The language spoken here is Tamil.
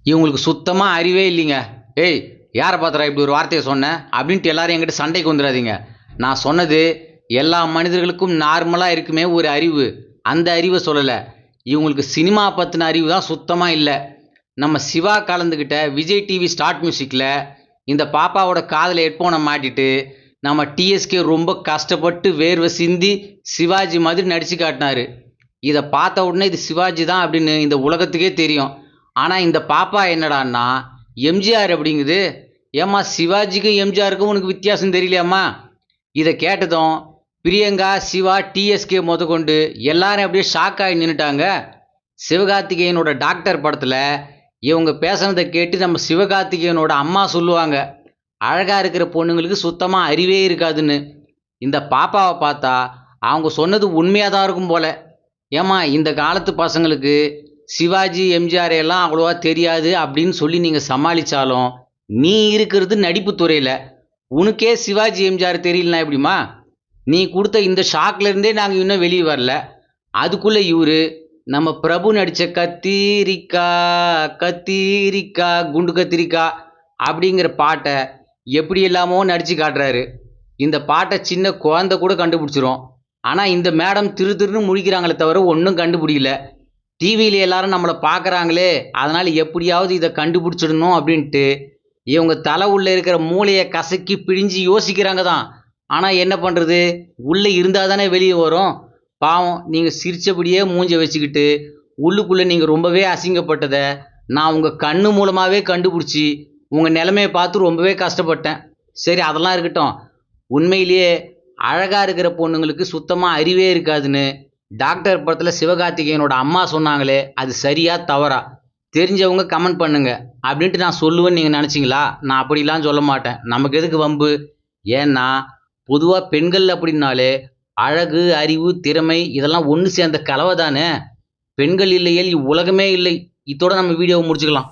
இவங்களுக்கு சுத்தமாக அறிவே இல்லைங்க. ஏய், யாரை பார்த்துறா இப்படி ஒரு வார்த்தையை சொன்னேன் அப்படின்ட்டு எல்லாரும் என்கிட்ட சண்டைக்கு வந்துடாதீங்க. நான் சொன்னது எல்லா மனிதர்களுக்கும் நார்மலாக இருக்குமே ஒரு அறிவு, அந்த அறிவை சொல்லலை. இவங்களுக்கு சினிமா பற்றின அறிவு தான் சுத்தமாக இல்லை. நம்ம சிவா கலந்துக்கிட்ட விஜய் டிவி ஸ்டார்ட் மியூசிக்கில் இந்த பாப்பாவோட காதில் ஹெட்ஃபோனை மாட்டிட்டு நம்ம டிஎஸ்கே ரொம்ப கஷ்டப்பட்டு வேர்வை சிந்தி சிவாஜி மாதிரி நடித்து காட்டினாரு. இதை பார்த்த உடனே இது சிவாஜி தான் அப்படின்னு இந்த உலகத்துக்கே தெரியும். ஆனால் இந்த பாப்பா என்னடான்னா எம்ஜிஆர் அப்படிங்குது. ஏம்மா, சிவாஜிக்கும் எம்ஜிஆருக்கும் உனக்கு வித்தியாசம் தெரியலையாம்மா? இதை கேட்டதும் பிரியங்கா, சிவா, டிஎஸ்கே முதற்கொண்டு எல்லாரும் அப்படியே ஷாக் ஆகி நின்றுட்டாங்க. சிவகார்த்திகேயனோட டாக்டர் படத்தில் இவங்க பேசுனதை கேட்டு நம்ம சிவகார்த்திகேயனோட அம்மா சொல்லுவாங்க, அழகாக இருக்கிற பொண்ணுங்களுக்கு சுத்தமாக அறிவே இருக்காதுன்னு. இந்த பாப்பாவை பார்த்தா அவங்க சொன்னது உண்மையாக தான் இருக்கும் போல. ஏம்மா, இந்த காலத்து பசங்களுக்கு சிவாஜி எம்ஜிஆர் எல்லாம் அவ்வளோவா தெரியாது அப்படின்னு சொல்லி நீங்கள் சமாளித்தாலும் நீ இருக்கிறது நடிப்பு துறையில். உனக்கே சிவாஜி எம்ஜிஆர் தெரியலனா எப்படிம்மா? நீ கொடுத்த இந்த ஷாக்லேருந்தே நாங்கள் இன்னும் வெளியே வரல. அதுக்குள்ளே இவர் நம்ம பிரபு நடித்த கத்தீரிக்கா கத்தீரிக்கா குண்டு கத்திரிக்கா அப்படிங்கிற பாட்டை எப்படி எல்லாமோ நடித்து காட்டுறாரு. இந்த பாட்டை சின்ன குழந்தை கூட கண்டுபிடிச்சிரும். ஆனால் இந்த மேடம் திருன்னு முழிக்கிறாங்களே தவிர ஒன்றும் கண்டுபிடிக்கல. டிவியில் எல்லாரும் நம்மளை பார்க்குறாங்களே, அதனால் எப்படியாவது இதை கண்டுபிடிச்சிடணும் அப்படின்ட்டு இவங்க தலை உள்ளே இருக்கிற மூளையை கசக்கி பிழிஞ்சு யோசிக்கிறாங்க தான். ஆனால் என்ன பண்ணுறது, உள்ளே இருந்தால் தானே வெளியே வரும். பாவம், நீங்கள் சிரித்தபடியே மூஞ்ச வச்சுக்கிட்டு உள்ளுக்குள்ளே நீங்கள் ரொம்பவே அசிங்கப்பட்டதை நான் உங்கள் கண்ணு மூலமாகவே கண்டுபிடிச்சி உங்கள் நிலைமையை பார்த்து ரொம்பவே கஷ்டப்பட்டேன். சரி, அதெல்லாம் இருக்கட்டும். உண்மையிலேயே அழகாக இருக்கிற பொண்ணுங்களுக்கு சுத்தமாக அறிவே இருக்காதுன்னு டாக்டர் படத்தில் சிவகார்த்திகேயனோட அம்மா சொன்னாங்களே, அது சரியா தவறா? தெரிஞ்சவங்க கமெண்ட் பண்ணுங்க அப்படின்ட்டு நான் சொல்லுவேன்னு நீங்கள் நினச்சிங்களா? நான் அப்படிலாம் சொல்ல மாட்டேன். நமக்கு எதுக்கு வம்பு? ஏன்னா பொதுவாக பெண்கள் அப்படின்னாலே அழகு, அறிவு, திறமை இதெல்லாம் ஒன்று சேர்ந்த கலவை தானே. பெண்கள் இல்லையே உலகமே இல்லை. இதோட நம்ம வீடியோவை முடிச்சுக்கலாம்.